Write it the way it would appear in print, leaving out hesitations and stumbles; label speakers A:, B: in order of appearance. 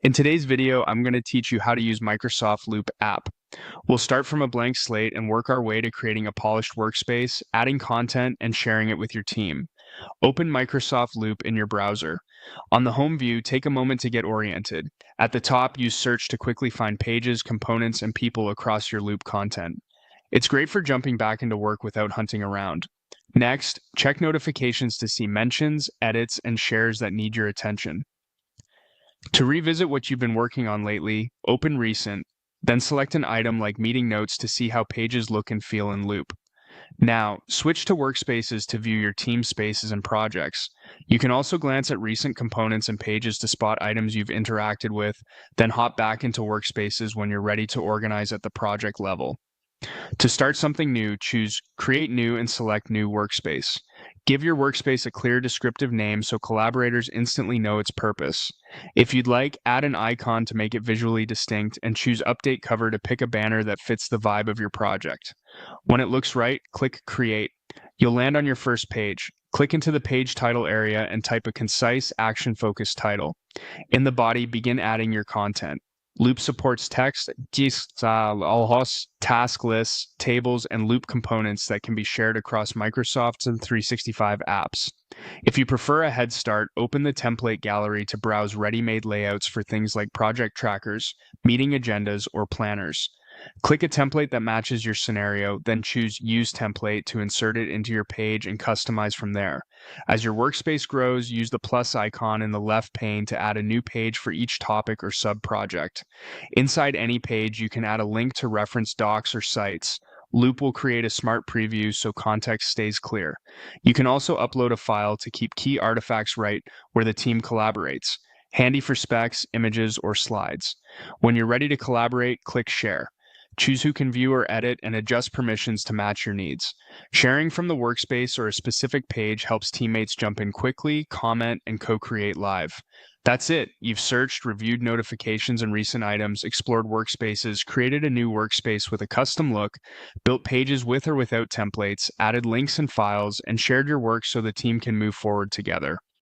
A: In today's video, I'm going to teach you how to use Microsoft Loop app. We'll start from a blank slate and work our way to creating a polished workspace, adding content, and sharing it with your team. Open Microsoft Loop in your browser. On the home view, take a moment to get oriented. At the top, use search to quickly find pages, components, and people across your Loop content. It's great for jumping back into work without hunting around. Next, check notifications to see mentions, edits, and shares that need your attention. To revisit what you've been working on lately, open Recent, then select an item like Meeting Notes to see how pages look and feel in Loop. Now, switch to Workspaces to view your team spaces and projects. You can also glance at recent components and pages to spot items you've interacted with, then hop back into Workspaces when you're ready to organize at the project level. To start something new, choose Create New and select New Workspace. Give your workspace a clear descriptive name so collaborators instantly know its purpose. If you'd like, add an icon to make it visually distinct and choose Update Cover to pick a banner that fits the vibe of your project. When it looks right, click Create. You'll land on your first page. Click into the page title area and type a concise, action-focused title. In the body, begin adding your content. Loop supports text, task lists, tables, and Loop components that can be shared across Microsoft and 365 apps. If you prefer a head start, open the template gallery to browse ready-made layouts for things like project trackers, meeting agendas, or planners. Click a template that matches your scenario, then choose Use Template to insert it into your page and customize from there. As your workspace grows, use the plus icon in the left pane to add a new page for each topic or sub-project. Inside any page, you can add a link to reference docs or sites. Loop will create a smart preview so context stays clear. You can also upload a file to keep key artifacts right where the team collaborates, handy for specs, images, or slides. When you're ready to collaborate, click Share. Choose who can view or edit and adjust permissions to match your needs. Sharing from the workspace or a specific page helps teammates jump in quickly, comment, and co-create live. That's it. You've searched, reviewed notifications and recent items, explored workspaces, created a new workspace with a custom look, built pages with or without templates, added links and files, and shared your work so the team can move forward together.